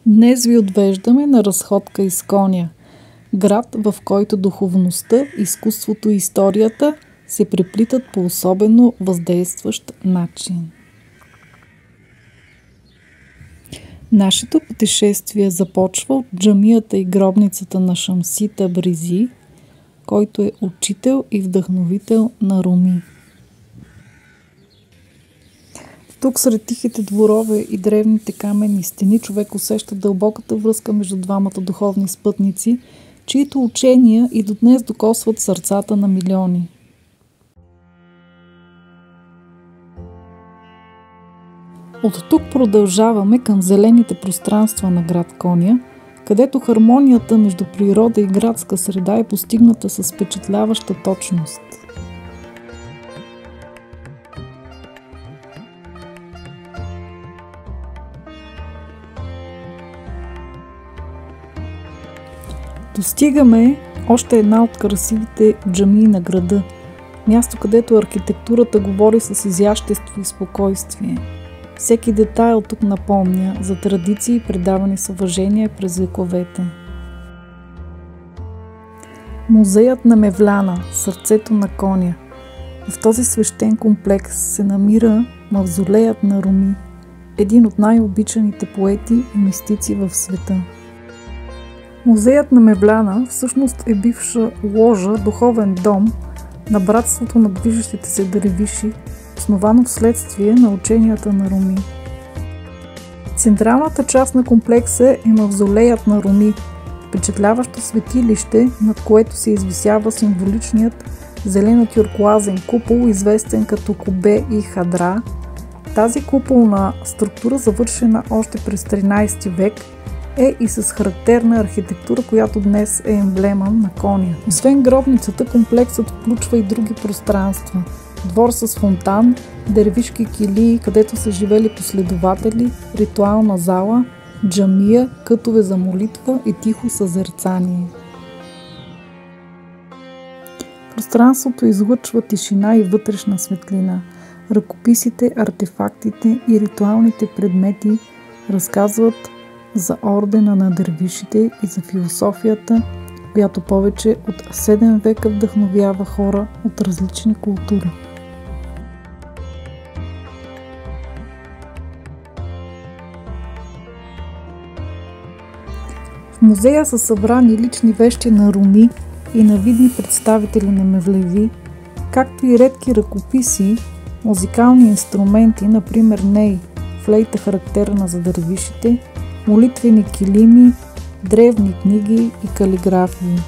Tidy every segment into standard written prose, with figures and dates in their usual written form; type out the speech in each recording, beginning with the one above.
Днес ви отвеждаме на разходка из Коня, град, в който духовността, изкуството и историята се преплитат по особено въздействащ начин. Нашето пътешествие започва от джамията и гробницата на Шамси Табризи, който е учител и вдъхновител на Руми. Тук сред тихите дворове и древните каменни стени човек усеща дълбоката връзка между двамата духовни спътници, чието учения и до днес докосват сърцата на милиони. От тук продължаваме към зелените пространства на град Коня, където хармонията между природа и градска среда е постигната с впечатляваща точност. Достигаме още една от красивите джамии на града, място, където архитектурата говори с изящество и спокойствие. Всеки детайл тук напомня за традиции, предавани с уважение през вековете. Музеят на Мевляна, сърцето на Коня. В този свещен комплекс се намира мавзолеят на Руми, един от най-обичаните поети и мистици в света. Музеят на Мевляна всъщност е бивша ложа, духовен дом на братството на движещите се дервиши, основано вследствие на ученията на Руми. Централната част на комплекса е мавзолеят на Руми, впечатляващо светилище, над което се извисява символичният зелено-тюркоазен купол, известен като Кубе и Хадра. Тази куполна структура, завършена още през 13 век, е и с характерна архитектура, която днес е емблема на Коня. Освен гробницата, комплексът включва и други пространства. Двор с фонтан, дервишки килии, където са живели последователи, ритуална зала, джамия, кътове за молитва и тихо съзерцание. Пространството излъчва тишина и вътрешна светлина. Ръкописите, артефактите и ритуалните предмети разказват за ордена на дервишите и за философията, която повече от 7 века вдъхновява хора от различни култури. В музея са събрани лични вещи на Руми и на видни представители на Мевлеви, както и редки ръкописи, музикални инструменти, например ней, флейта характерна за дервишите, молитвени килими, древни книги и калиграфии.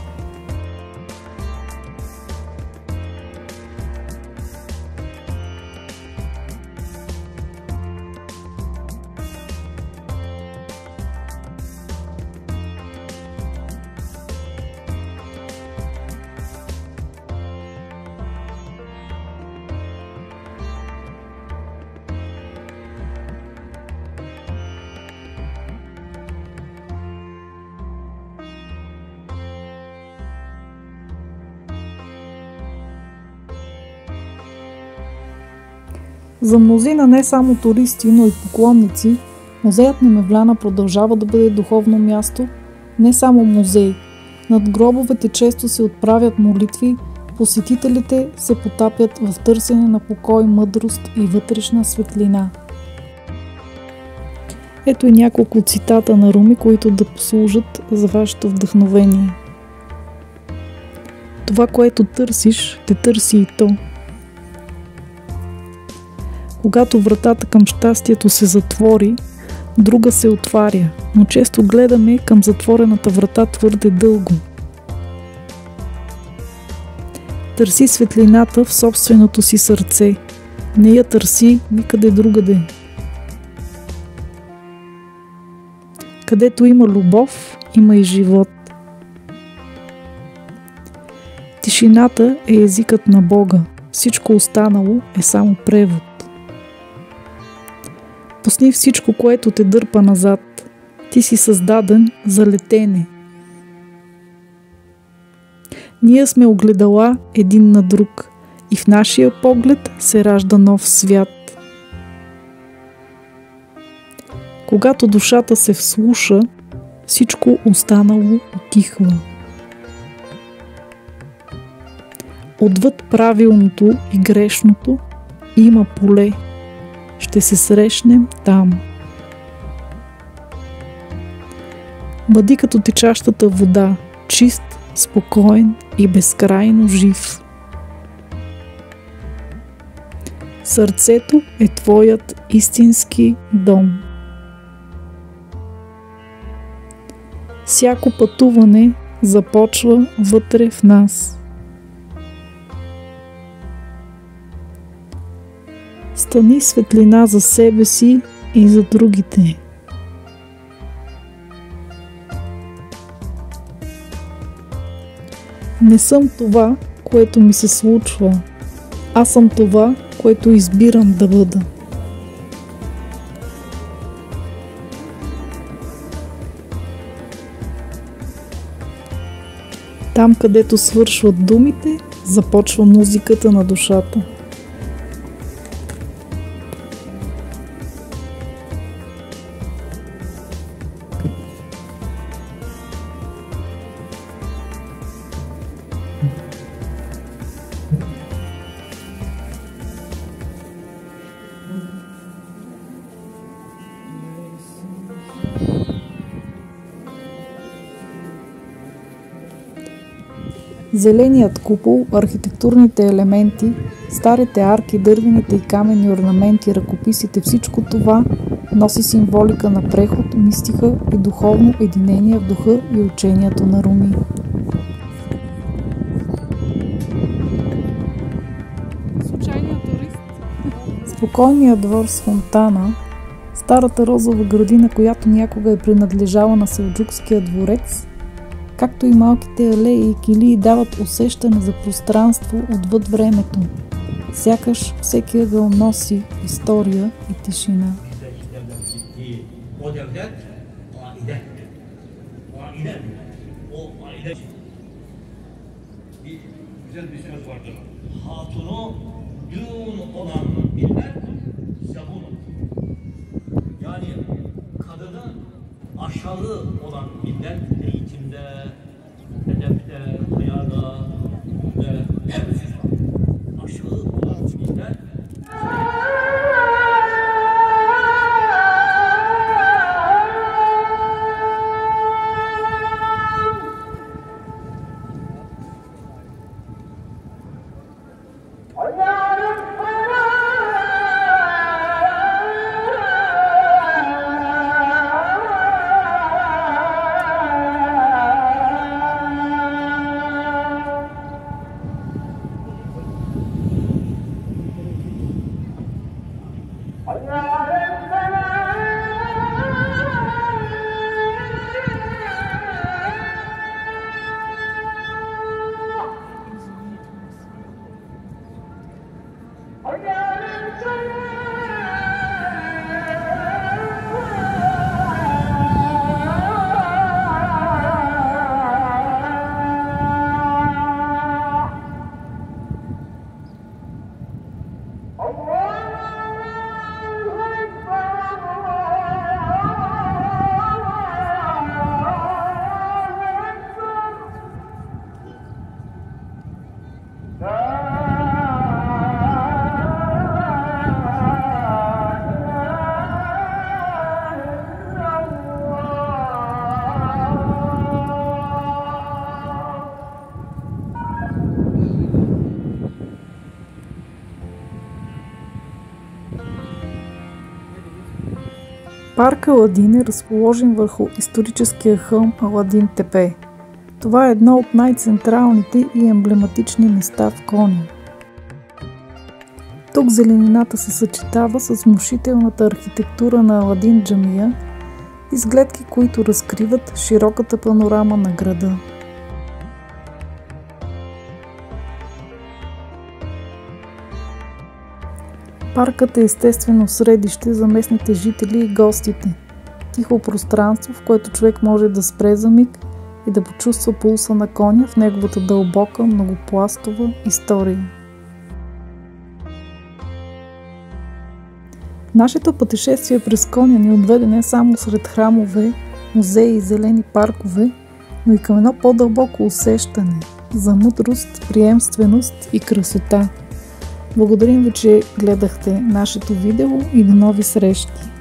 За мнозина не само туристи, но и поклонници, музеят на Мевляна продължава да бъде духовно място, не само музей. Над гробовете често се отправят молитви, посетителите се потапят в търсене на покой, мъдрост и вътрешна светлина. Ето и няколко цитата на Руми, които да послужат за вашето вдъхновение. Това, което търсиш, те търси и то. Когато вратата към щастието се затвори, друга се отваря, но често гледаме към затворената врата твърде дълго. Търси светлината в собственото си сърце, не я търси никъде другаде. Където има любов, има и живот. Тишината е езикът на Бога, всичко останало е само превод. Пусни всичко, което те дърпа назад. Ти си създаден за летене. Ние сме огледала един на друг и в нашия поглед се ражда нов свят. Когато душата се вслуша, всичко останало утихва. Отвъд правилното и грешното има поле. Ще се срещнем там. Бъди като течащата вода, чист, спокоен и безкрайно жив. Сърцето е твоят истински дом. Всяко пътуване започва вътре в нас. Стани светлина за себе си и за другите. Не съм това, което ми се случва. Аз съм това, което избирам да бъда. Там, където свършват думите, започва музиката на душата. Зеленият купол, архитектурните елементи, старите арки, дървените и каменни орнаменти, ръкописите, всичко това носи символика на преход, мистика и духовно единение в духа и учението на Руми. Случайният турист. Спокойният двор с фонтана, старата розова градина, която някога е принадлежала на селджукския дворец, както и малките алеи и килии дават усещане за пространство отвъд времето. Сякаш всеки ъгъл носи история и тишина. Aşağı olan millet eğitimde, edepte, hayada ve her hususta aşağı olan millet Парк Аладин е разположен върху историческия хълм Аладин Тепе. Това е едно от най-централните и емблематични места в Коня. Тук зеленината се съчетава с внушителната архитектура на Аладин джамия, изгледки, които разкриват широката панорама на града. Паркът е естествено средище за местните жители и гостите. Тихо пространство, в което човек може да спре за миг и да почувства пулса на коня в неговата дълбока, многопластова история. Нашето пътешествие през Коня ни отведе не само сред храмове, музеи и зелени паркове, но и към едно по-дълбоко усещане за мъдрост, приемственост и красота. Благодарим ви, че гледахте нашето видео и до нови срещи!